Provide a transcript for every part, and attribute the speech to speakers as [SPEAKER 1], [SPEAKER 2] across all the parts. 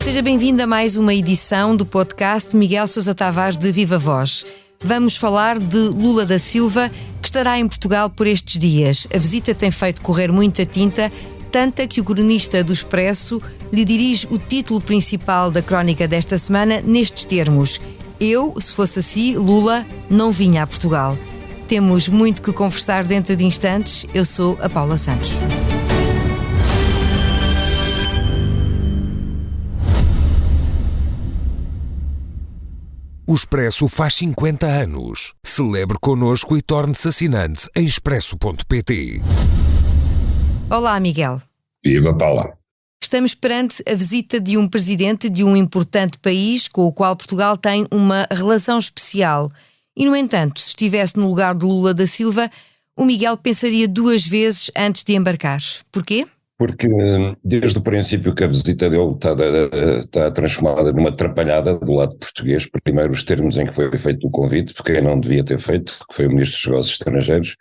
[SPEAKER 1] Seja bem-vindo a mais uma edição do podcast Miguel Sousa Tavares de Viva Voz. Vamos falar de Lula da Silva, que estará em Portugal por estes dias. A visita tem feito correr muita tinta, tanta que o cronista do Expresso lhe dirige o título principal da crónica desta semana nestes termos: eu, se fosse assim, Lula, não vinha a Portugal. Temos muito que conversar dentro de instantes. Eu sou a Paula Santos.
[SPEAKER 2] O Expresso faz 50 anos. Celebre connosco e torne-se assinante em expresso.pt.
[SPEAKER 1] Olá, Miguel.
[SPEAKER 3] Viva, Paula.
[SPEAKER 1] Estamos perante a visita de um presidente de um importante país com o qual Portugal tem uma relação especial. E, no entanto, se estivesse no lugar de Lula da Silva, o Miguel pensaria duas vezes antes de embarcar. Porquê?
[SPEAKER 3] Porque desde o princípio que a visita dele está transformada numa atrapalhada do lado português. Primeiro, os termos em que foi feito o convite, porque quem não devia ter feito, que foi o Ministro dos Negócios Estrangeiros,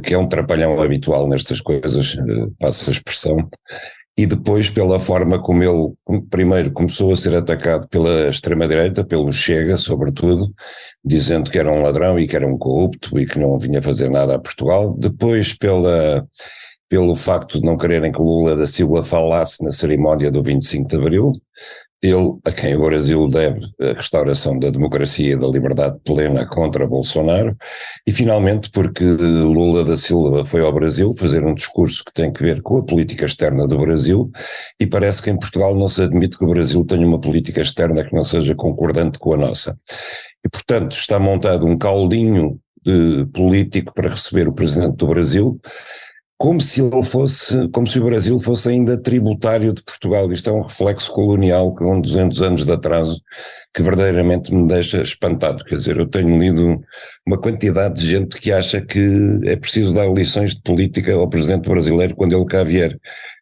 [SPEAKER 3] que é um trapalhão habitual nestas coisas, passa a expressão. E depois pela forma como ele, primeiro, começou a ser atacado pela extrema-direita, pelo Chega, sobretudo, dizendo que era um ladrão e que era um corrupto e que não vinha fazer nada a Portugal. Depois pelo facto de não quererem que o Lula da Silva falasse na cerimónia do 25 de Abril, ele, a quem o Brasil deve a restauração da democracia e da liberdade plena contra Bolsonaro, e finalmente porque Lula da Silva foi ao Brasil fazer um discurso que tem que ver com a política externa do Brasil, e parece que em Portugal não se admite que o Brasil tenha uma política externa que não seja concordante com a nossa. E, portanto, está montado um caldinho político para receber o presidente do Brasil, como se o Brasil fosse ainda tributário de Portugal. Isto é um reflexo colonial com 200 anos de atraso que verdadeiramente me deixa espantado. Quer dizer, eu tenho lido uma quantidade de gente que acha que é preciso dar lições de política ao presidente brasileiro quando ele cá vier.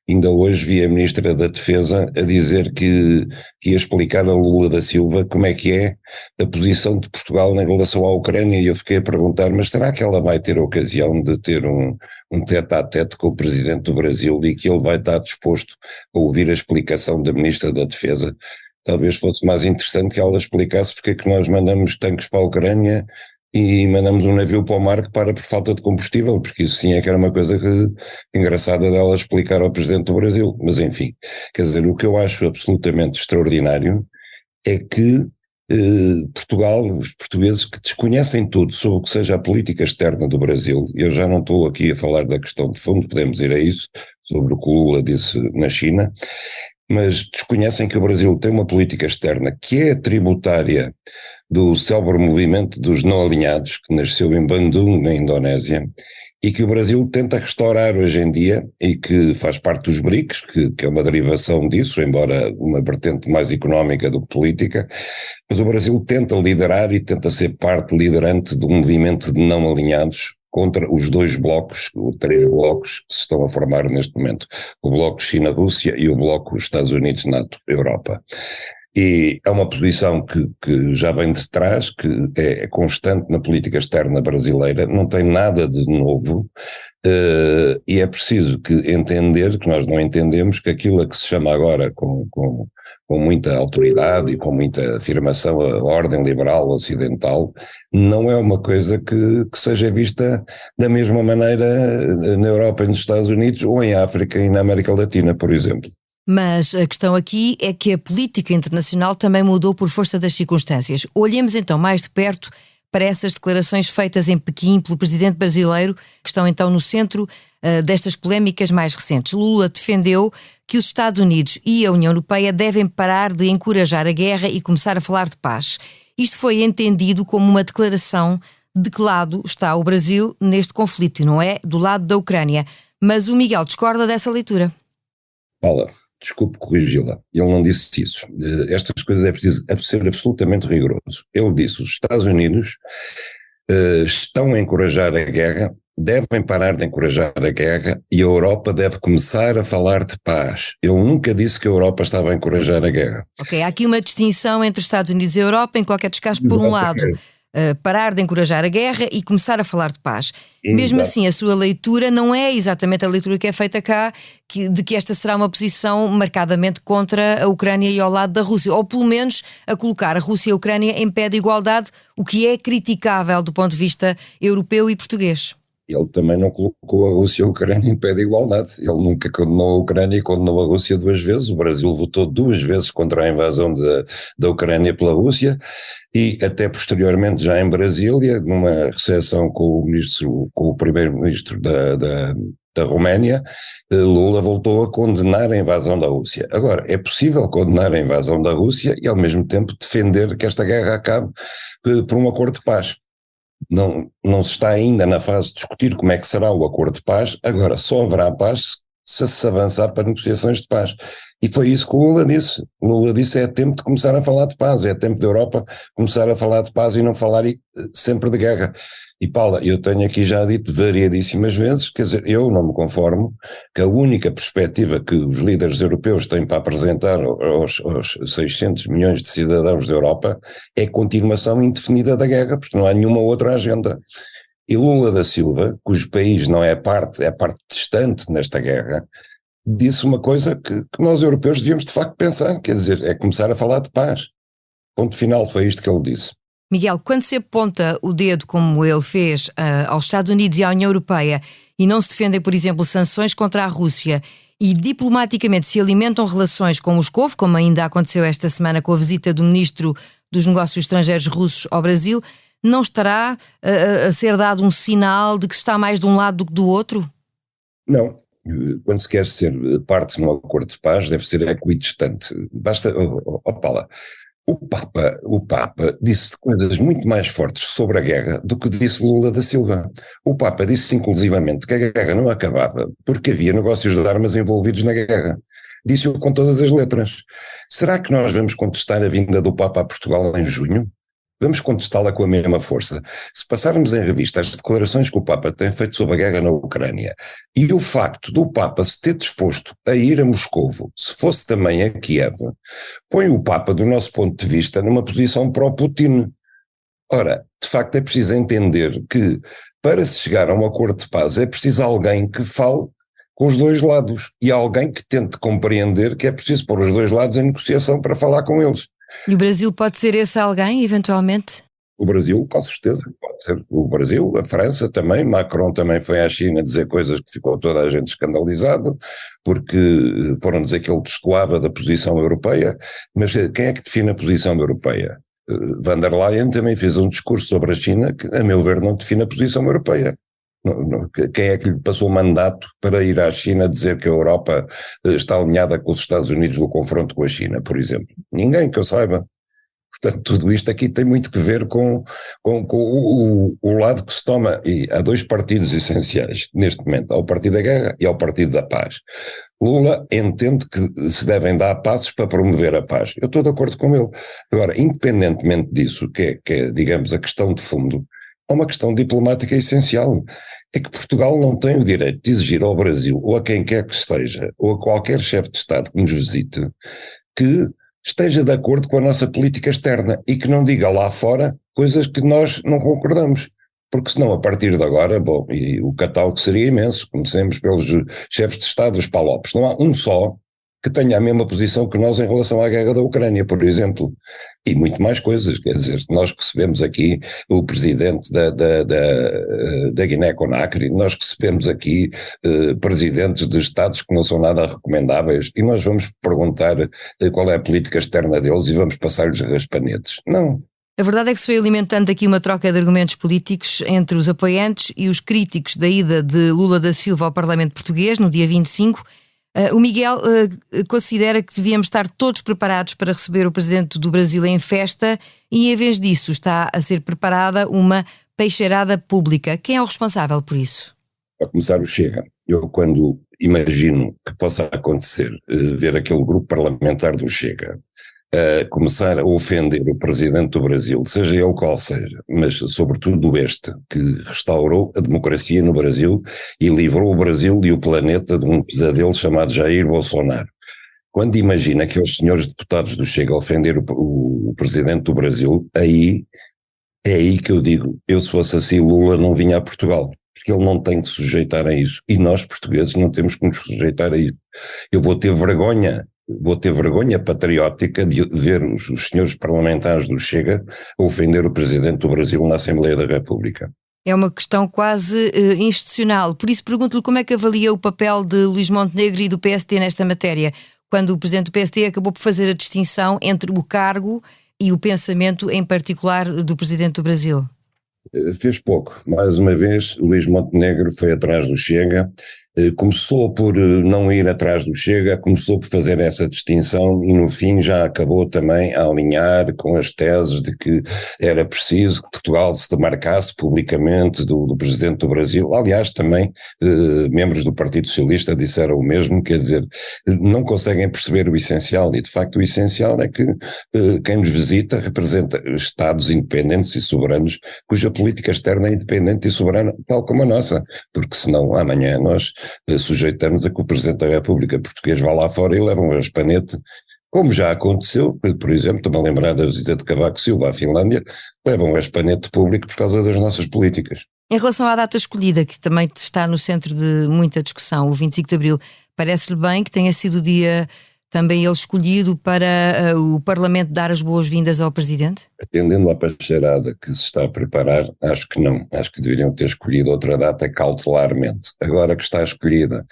[SPEAKER 3] Ainda hoje vi a Ministra da Defesa a dizer que ia explicar a Lula da Silva como é que é a posição de Portugal em relação à Ucrânia, e eu fiquei a perguntar, mas será que ela vai ter a ocasião de ter um tete-a-tete com o Presidente do Brasil e que ele vai estar disposto a ouvir a explicação da Ministra da Defesa? Talvez fosse mais interessante que ela explicasse porque é que nós mandamos tanques para a Ucrânia e mandamos um navio para o mar que para por falta de combustível, porque isso sim é que era uma coisa engraçada dela explicar ao Presidente do Brasil. Mas enfim, quer dizer, o que eu acho absolutamente extraordinário é que Portugal, os portugueses que desconhecem tudo sobre o que seja a política externa do Brasil, eu já não estou aqui a falar da questão de fundo, podemos ir a isso, sobre o que o Lula disse na China, mas desconhecem que o Brasil tem uma política externa que é tributária do célebre movimento dos não alinhados, que nasceu em Bandung, na Indonésia, e que o Brasil tenta restaurar hoje em dia, e que faz parte dos BRICS, que é uma derivação disso, embora uma vertente mais económica do que política, mas o Brasil tenta liderar e tenta ser parte liderante de um movimento de não alinhados contra os dois blocos, os três blocos que se estão a formar neste momento, o bloco China-Rússia e o bloco Estados Unidos-NATO-Europa. E é uma posição que já vem de trás, que é constante na política externa brasileira, não tem nada de novo, e é preciso entender, que nós não entendemos, que aquilo a que se chama agora com muita autoridade e com muita afirmação a ordem liberal ocidental, não é uma coisa que seja vista da mesma maneira na Europa e nos Estados Unidos, ou em África e na América Latina, por exemplo.
[SPEAKER 1] Mas a questão aqui é que a política internacional também mudou por força das circunstâncias. Olhemos então mais de perto para essas declarações feitas em Pequim pelo presidente brasileiro, que estão então no centro destas polémicas mais recentes. Lula defendeu que os Estados Unidos e a União Europeia devem parar de encorajar a guerra e começar a falar de paz. Isto foi entendido como uma declaração de que lado está o Brasil neste conflito, e não é do lado da Ucrânia. Mas o Miguel discorda dessa leitura.
[SPEAKER 3] Paula, desculpe corrigi-la, ele não disse isso. Estas coisas é preciso ser absolutamente rigoroso. Ele disse: os Estados Unidos estão a encorajar a guerra, devem parar de encorajar a guerra e a Europa deve começar a falar de paz. Ele nunca disse que a Europa estava a encorajar a guerra.
[SPEAKER 1] Ok, há aqui uma distinção entre os Estados Unidos e a Europa, em qualquer descaso, por um lado. parar de encorajar a guerra e começar a falar de paz.
[SPEAKER 3] Exato.
[SPEAKER 1] Mesmo assim, a sua leitura não é exatamente a leitura que é feita cá, de que esta será uma posição marcadamente contra a Ucrânia e ao lado da Rússia, ou pelo menos a colocar a Rússia e a Ucrânia em pé de igualdade, o que é criticável do ponto de vista europeu e português.
[SPEAKER 3] Ele também não colocou a Rússia e a Ucrânia em pé de igualdade. Ele nunca condenou a Ucrânia e condenou a Rússia 2 vezes. O Brasil votou 2 vezes contra a invasão da Ucrânia pela Rússia e até posteriormente já em Brasília, numa recepção com o primeiro-ministro da Roménia, Lula voltou a condenar a invasão da Rússia. Agora, é possível condenar a invasão da Rússia e ao mesmo tempo defender que esta guerra acabe por um acordo de paz. Não se está ainda na fase de discutir como é que será o acordo de paz, agora só haverá paz se avançar para negociações de paz. E foi isso que o Lula disse. O Lula disse: é tempo de começar a falar de paz, é tempo da Europa começar a falar de paz e não falar sempre de guerra. E Paula, eu tenho aqui já dito variadíssimas vezes, quer dizer, eu não me conformo que a única perspectiva que os líderes europeus têm para apresentar aos 600 milhões de cidadãos da Europa é continuação indefinida da guerra, porque não há nenhuma outra agenda. E Lula da Silva, cujo país não é parte distante nesta guerra, disse uma coisa que nós europeus devíamos de facto pensar, quer dizer, é começar a falar de paz. Ponto final, foi isto que ele disse.
[SPEAKER 1] Miguel, quando se aponta o dedo, como ele fez, aos Estados Unidos e à União Europeia e não se defendem, por exemplo, sanções contra a Rússia e diplomaticamente se alimentam relações com Moscou, como ainda aconteceu esta semana com a visita do ministro dos Negócios Estrangeiros russos ao Brasil, não estará a ser dado um sinal de que está mais de um lado do que do outro?
[SPEAKER 3] Não. Quando se quer ser parte de um acordo de paz, deve ser equidistante. Basta, Paula, o Papa disse coisas muito mais fortes sobre a guerra do que disse Lula da Silva. O Papa disse inclusivamente que a guerra não acabava porque havia negócios de armas envolvidos na guerra. Disse-o com todas as letras. Será que nós vamos contestar a vinda do Papa a Portugal em junho? Vamos contestá-la com a mesma força. Se passarmos em revista as declarações que o Papa tem feito sobre a guerra na Ucrânia e o facto do Papa se ter disposto a ir a Moscovo, se fosse também a Kiev, põe o Papa, do nosso ponto de vista, numa posição pró-Putin. Ora, de facto é preciso entender que para se chegar a um acordo de paz é preciso alguém que fale com os dois lados e alguém que tente compreender que é preciso pôr os dois lados em negociação para falar com eles.
[SPEAKER 1] E o Brasil pode ser esse alguém, eventualmente?
[SPEAKER 3] O Brasil, com certeza, pode ser. O Brasil, a França também, Macron também foi à China dizer coisas que ficou toda a gente escandalizado, porque foram dizer que ele destoava da posição europeia, mas quem é que define a posição europeia? Van der Leyen também fez um discurso sobre a China que, a meu ver, não define a posição europeia. Quem é que lhe passou o mandato para ir à China dizer que a Europa está alinhada com os Estados Unidos no confronto com a China, por exemplo? Ninguém que eu saiba. Portanto, tudo isto aqui tem muito que ver com o lado que se toma. E há 2 partidos essenciais neste momento, ao Partido da Guerra e ao Partido da Paz. Lula entende que se devem dar passos para promover a paz. Eu estou de acordo com ele. Agora, independentemente disso, que é digamos, a questão de fundo, há uma questão diplomática essencial, é que Portugal não tem o direito de exigir ao Brasil, ou a quem quer que esteja, ou a qualquer chefe de Estado que nos visite, que esteja de acordo com a nossa política externa e que não diga lá fora coisas que nós não concordamos, porque senão a partir de agora, bom, e o catálogo seria imenso, comecemos pelos chefes de Estado, os palopes, não há um só que tenha a mesma posição que nós em relação à guerra da Ucrânia, por exemplo, e muito mais coisas, quer dizer, se nós recebemos aqui o presidente da Guiné-Conakry, nós recebemos aqui presidentes de Estados que não são nada recomendáveis, e nós vamos perguntar qual é a política externa deles e vamos passar-lhes raspanetes. Não.
[SPEAKER 1] A verdade é que se foi alimentando aqui uma troca de argumentos políticos entre os apoiantes e os críticos da ida de Lula da Silva ao Parlamento Português no dia 25. O Miguel considera que devíamos estar todos preparados para receber o Presidente do Brasil em festa e, em vez disso, está a ser preparada uma peixeirada pública. Quem é o responsável por isso?
[SPEAKER 3] Para começar, o Chega. Eu, quando imagino que possa acontecer, ver aquele grupo parlamentar do Chega começar a ofender o Presidente do Brasil, seja ele qual seja, mas sobretudo este, que restaurou a democracia no Brasil e livrou o Brasil e o planeta de um pesadelo chamado Jair Bolsonaro. Quando imagina aqueles senhores deputados do Chega ofender o Presidente do Brasil, aí É aí que eu digo, eu se fosse assim Lula não vinha a Portugal, porque ele não tem que se sujeitar a isso, e nós portugueses não temos que nos sujeitar a isso. Eu vou ter vergonha patriótica de ver os senhores parlamentares do Chega a ofender o Presidente do Brasil na Assembleia da República.
[SPEAKER 1] É uma questão quase institucional, por isso pergunto-lhe como é que avalia o papel de Luís Montenegro e do PSD nesta matéria, quando o Presidente do PSD acabou por fazer a distinção entre o cargo e o pensamento em particular do Presidente do Brasil.
[SPEAKER 3] Fez pouco. Mais uma vez, Luís Montenegro foi atrás do Chega, começou por não ir atrás do Chega, começou por fazer essa distinção e no fim já acabou também a alinhar com as teses de que era preciso que Portugal se demarcasse publicamente do Presidente do Brasil. Aliás, também membros do Partido Socialista disseram o mesmo, quer dizer, não conseguem perceber o essencial e de facto o essencial é que quem nos visita representa Estados independentes e soberanos cuja política externa é independente e soberana, tal como a nossa, porque senão amanhã nós sujeitamos a que o Presidente da República português vá lá fora e leva um raspanete, como já aconteceu, por exemplo, estou-me a lembrar da visita de Cavaco Silva à Finlândia, leva um raspanete público por causa das nossas políticas.
[SPEAKER 1] Em relação à data escolhida, que também está no centro de muita discussão, o 25 de Abril, parece-lhe bem que tenha sido o dia também ele escolhido para o Parlamento dar as boas-vindas ao Presidente?
[SPEAKER 3] Atendendo à pacharada que se está a preparar, acho que não. Acho que deveriam ter escolhido outra data cautelarmente. Agora que está escolhida,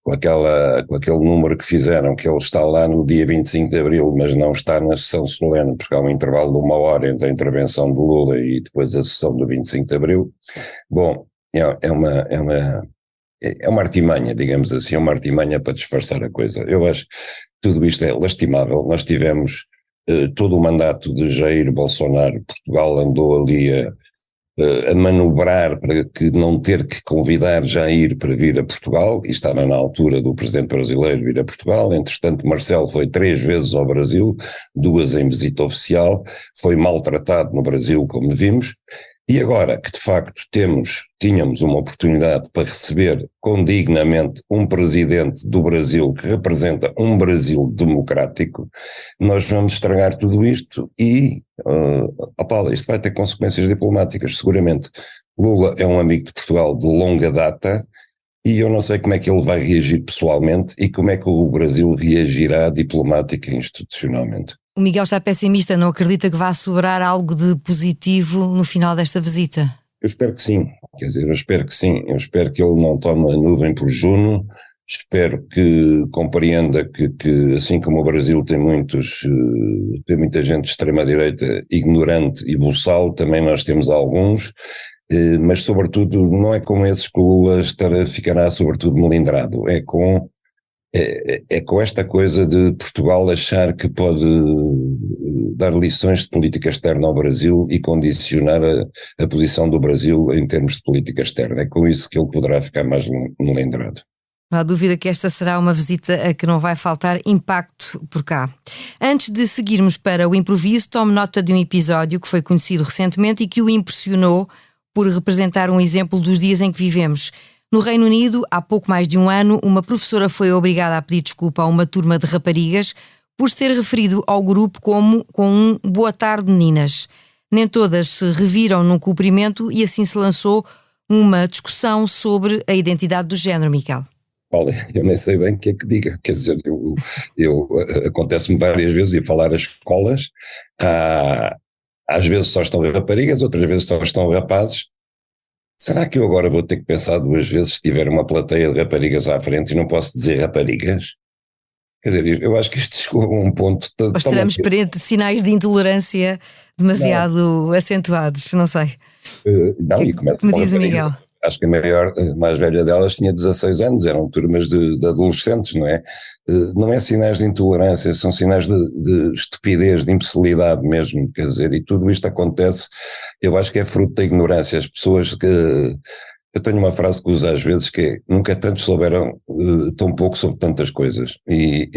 [SPEAKER 3] com aquele número que fizeram, que ele está lá no dia 25 de Abril, mas não está na sessão solene, porque há um intervalo de 1 hora entre a intervenção de Lula e depois a sessão do 25 de Abril. Bom, é uma artimanha, digamos assim, é uma artimanha para disfarçar a coisa. Eu acho que tudo isto é lastimável. Nós tivemos todo o mandato de Jair Bolsonaro, Portugal andou ali a manobrar para que não ter que convidar Jair para vir a Portugal, e estava na altura do Presidente brasileiro vir a Portugal. Entretanto, Marcelo foi 3 vezes ao Brasil, 2 em visita oficial, foi maltratado no Brasil, como vimos. E agora que de facto tínhamos uma oportunidade para receber condignamente um presidente do Brasil que representa um Brasil democrático, nós vamos estragar tudo isto e, Paula, isto vai ter consequências diplomáticas, seguramente. Lula é um amigo de Portugal de longa data e eu não sei como é que ele vai reagir pessoalmente e como é que o Brasil reagirá diplomática e institucionalmente.
[SPEAKER 1] O Miguel está pessimista, não acredita que vá sobrar algo de positivo no final desta visita?
[SPEAKER 3] Eu espero que sim, quer dizer, eu espero que sim, eu espero que ele não tome a nuvem por Juno, espero que compreenda que assim como o Brasil tem muita gente de extrema-direita ignorante e buçal, também nós temos alguns, mas sobretudo não é com esses que o Lula ficará sobretudo melindrado, é com esta coisa de Portugal achar que pode dar lições de política externa ao Brasil e condicionar a posição do Brasil em termos de política externa. É com isso que ele poderá ficar mais melindrado.
[SPEAKER 1] Não há dúvida que esta será uma visita a que não vai faltar impacto por cá. Antes de seguirmos para o improviso, tome nota de um episódio que foi conhecido recentemente e que o impressionou por representar um exemplo dos dias em que vivemos. No Reino Unido, há pouco mais de um ano, uma professora foi obrigada a pedir desculpa a uma turma de raparigas por se ter referido ao grupo como com um "boa tarde, meninas". Nem todas se reviram num cumprimento e assim se lançou uma discussão sobre a identidade do género, Miguel.
[SPEAKER 3] Olha, eu nem sei bem o que é que diga, quer dizer, acontece-me várias vezes ir falar às escolas, às vezes só estão raparigas, outras vezes só estão rapazes. Será que eu agora vou ter que pensar 2 vezes se tiver uma plateia de raparigas à frente e não posso dizer raparigas? Quer dizer, eu acho que isto chegou a um ponto...
[SPEAKER 1] Ou estaremos perante sinais de intolerância demasiado acentuados, não sei.
[SPEAKER 3] Não, e começa
[SPEAKER 1] me diz o Miguel?
[SPEAKER 3] Acho que a mais velha delas tinha 16 anos, eram turmas de adolescentes, não é? Não é sinais de intolerância, são sinais de estupidez, de imbecilidade mesmo, quer dizer, e tudo isto acontece, eu acho que é fruto da ignorância. As pessoas que... Eu tenho uma frase que uso às vezes que é: nunca tantos souberam tão pouco sobre tantas coisas, e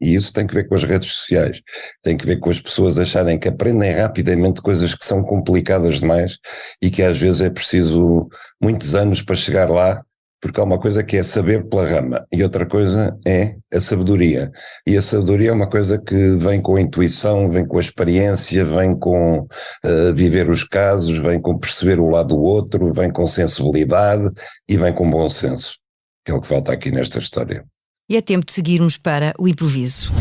[SPEAKER 3] isso tem que ver com as redes sociais, tem que ver com as pessoas acharem que aprendem rapidamente coisas que são complicadas demais e que às vezes é preciso muitos anos para chegar lá, Porque há uma coisa que é saber pela rama e outra coisa é a sabedoria. E a sabedoria é uma coisa que vem com a intuição, vem com a experiência, vem com viver os casos, vem com perceber o lado do outro, vem com sensibilidade e vem com bom senso, que é o que falta aqui nesta história.
[SPEAKER 1] E é tempo de seguirmos para o improviso.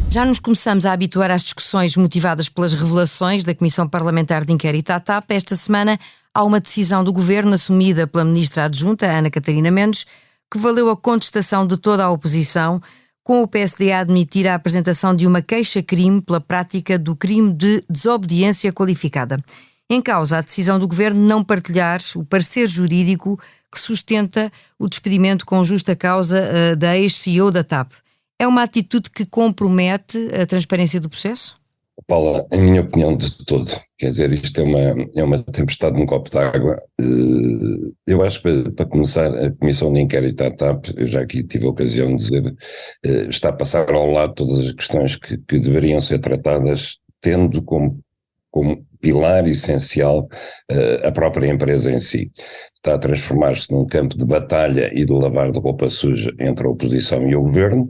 [SPEAKER 1] Já nos começamos a habituar às discussões motivadas pelas revelações da Comissão Parlamentar de Inquérito à TAP. Esta semana há uma decisão do Governo assumida pela Ministra Adjunta, Ana Catarina Mendes, que valeu a contestação de toda a oposição, com o PSD a admitir a apresentação de uma queixa-crime pela prática do crime de desobediência qualificada. Em causa a decisão do Governo não partilhar o parecer jurídico que sustenta o despedimento com justa causa da ex-CEO da TAP. É uma atitude que compromete a transparência do processo?
[SPEAKER 3] Paula, em minha opinião, de todo. Quer dizer, isto é uma tempestade num copo d'água. Eu acho que, para começar, a Comissão de Inquérito à TAP, eu já aqui tive a ocasião de dizer, está a passar ao lado todas as questões que deveriam ser tratadas, tendo como pilar essencial a própria empresa em si. Está a transformar-se num campo de batalha e de lavar de roupa suja entre a oposição e o governo,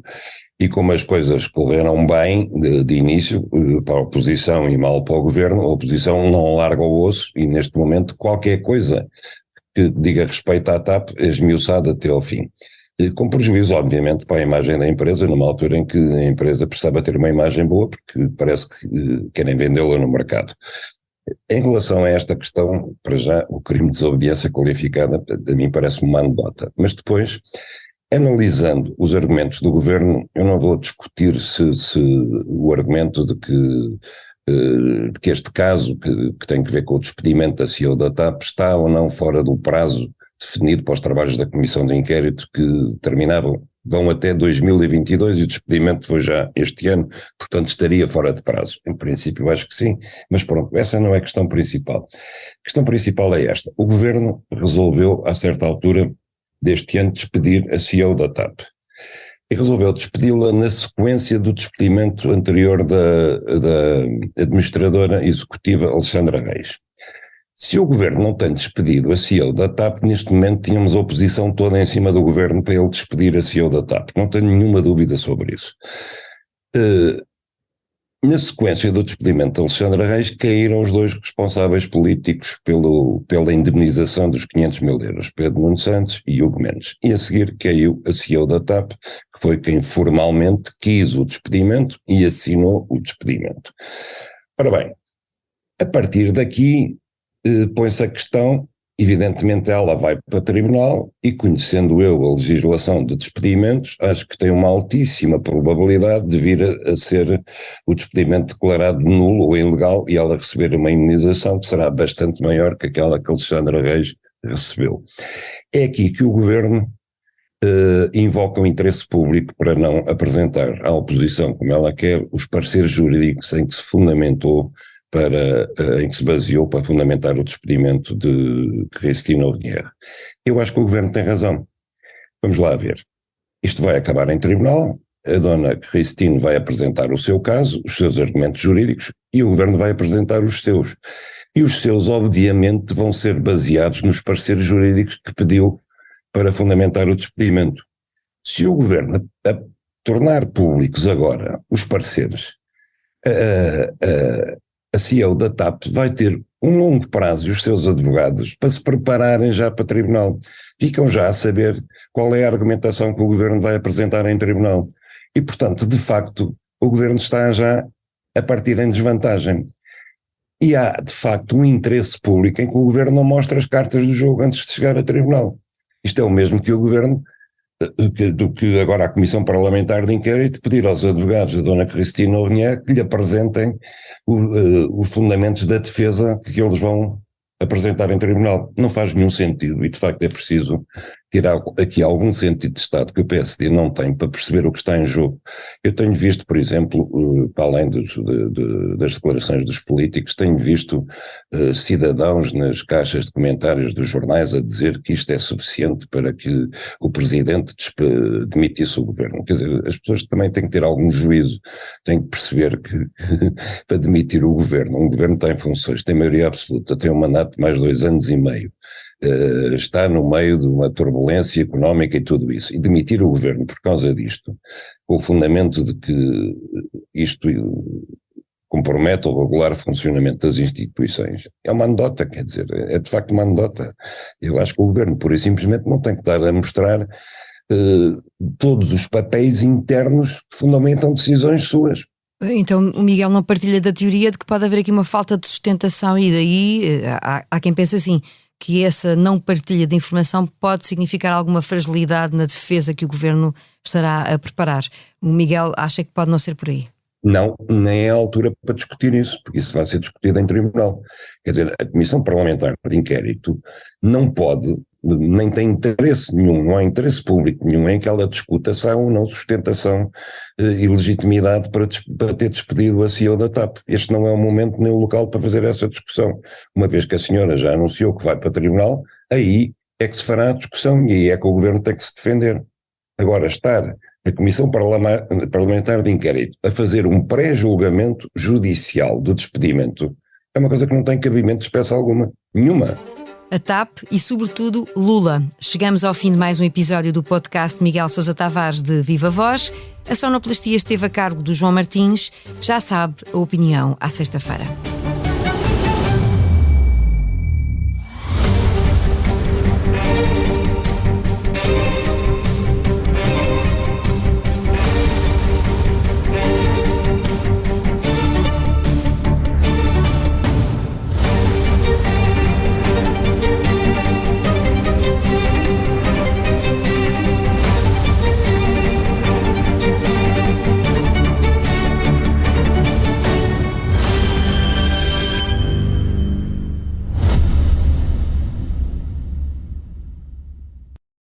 [SPEAKER 3] e como as coisas correram bem de início para a oposição e mal para o governo, a oposição não larga o osso e neste momento qualquer coisa que diga respeito à TAP é esmiuçada até ao fim. Com prejuízo, obviamente, para a imagem da empresa, numa altura em que a empresa precisava ter uma imagem boa, porque parece que querem vendê-la no mercado. Em relação a esta questão, para já, o crime de desobediência qualificada, a mim parece uma anedota. Mas depois, analisando os argumentos do governo, eu não vou discutir se o argumento de que este caso, que tem que ver com o despedimento da CEO da TAP, está ou não fora do prazo definido para os trabalhos da Comissão de Inquérito, que vão até 2022 e o despedimento foi já este ano, portanto estaria fora de prazo. Em princípio acho que sim, mas pronto, essa não é a questão principal. A questão principal é esta: o governo resolveu, a certa altura deste ano, despedir a CEO da TAP. E resolveu despedi-la na sequência do despedimento anterior da administradora executiva Alexandra Reis. Se o governo não tem despedido a CEO da TAP, neste momento tínhamos a oposição toda em cima do governo para ele despedir a CEO da TAP. Não tenho nenhuma dúvida sobre isso. Na sequência do despedimento de Alexandra Reis, caíram os dois responsáveis políticos pela indemnização dos 500 mil euros, Pedro Nuno Santos e Hugo Mendes. E a seguir caiu a CEO da TAP, que foi quem formalmente quis o despedimento e assinou o despedimento. Ora bem, a partir daqui põe-se a questão, evidentemente ela vai para tribunal e, conhecendo eu a legislação de despedimentos, acho que tem uma altíssima probabilidade de vir a ser o despedimento declarado nulo ou ilegal e ela receber uma indemnização que será bastante maior que aquela que Alexandra Reis recebeu. É aqui que o governo invoca o interesse público para não apresentar à oposição, como ela quer, os pareceres jurídicos em que se fundamentou em que se baseou para fundamentar o despedimento de Christine Aubinière. Eu acho que o governo tem razão. Vamos lá ver. Isto vai acabar em tribunal, a dona Christine vai apresentar o seu caso, os seus argumentos jurídicos, e o governo vai apresentar os seus. E os seus, obviamente, vão ser baseados nos pareceres jurídicos que pediu para fundamentar o despedimento. Se o governo tornar públicos agora os pareceres, a CEO da TAP vai ter um longo prazo e os seus advogados para se prepararem já para tribunal. Ficam já a saber qual é a argumentação que o governo vai apresentar em tribunal. E, portanto, de facto, o governo está já a partir em desvantagem. E há, de facto, um interesse público em que o governo não mostre as cartas do jogo antes de chegar a tribunal. Isto é o mesmo que o governo, do que agora a Comissão Parlamentar de Inquérito, pedir aos advogados da dona Christine Aubinière que lhe apresentem os fundamentos da defesa que eles vão apresentar em tribunal. Não faz nenhum sentido e, de facto, é preciso tirar aqui algum sentido de Estado que o PSD não tem para perceber o que está em jogo. Eu tenho visto, por exemplo, para além das declarações dos políticos, tenho visto cidadãos nas caixas de comentários dos jornais a dizer que isto é suficiente para que o presidente demitisse o governo. Quer dizer, as pessoas também têm que ter algum juízo, têm que perceber que para demitir o governo, um governo tem funções, tem maioria absoluta, tem um mandato de mais 2 anos e meio. está no meio de uma turbulência económica e tudo isso, e demitir o governo por causa disto, com o fundamento de que isto compromete o regular funcionamento das instituições, é uma anedota, quer dizer, é de facto uma anedota. Eu acho que o governo pura e simplesmente não tem que estar a mostrar todos os papéis internos que fundamentam decisões suas.
[SPEAKER 1] Então o Miguel não partilha da teoria de que pode haver aqui uma falta de sustentação, e daí há quem pense assim, que essa não partilha de informação pode significar alguma fragilidade na defesa que o governo estará a preparar. O Miguel acha que pode não ser por aí.
[SPEAKER 3] Não, nem é a altura para discutir isso, porque isso vai ser discutido em tribunal. Quer dizer, a Comissão Parlamentar de Inquérito não pode, nem tem interesse nenhum, não há interesse público nenhum em que ela discuta se há ou não sustentação e legitimidade para ter despedido a CEO da TAP. Este não é o momento nem o local para fazer essa discussão. Uma vez que a senhora já anunciou que vai para tribunal, aí é que se fará a discussão e aí é que o governo tem que se defender. Agora, estar a Comissão Parlamentar de Inquérito a fazer um pré-julgamento judicial do despedimento é uma coisa que não tem cabimento de espécie alguma, nenhuma.
[SPEAKER 1] A TAP e, sobretudo, Lula. Chegamos ao fim de mais um episódio do podcast Miguel Sousa Tavares de Viva Voz. A sonoplastia esteve a cargo do João Martins. Já sabe, a opinião à sexta-feira.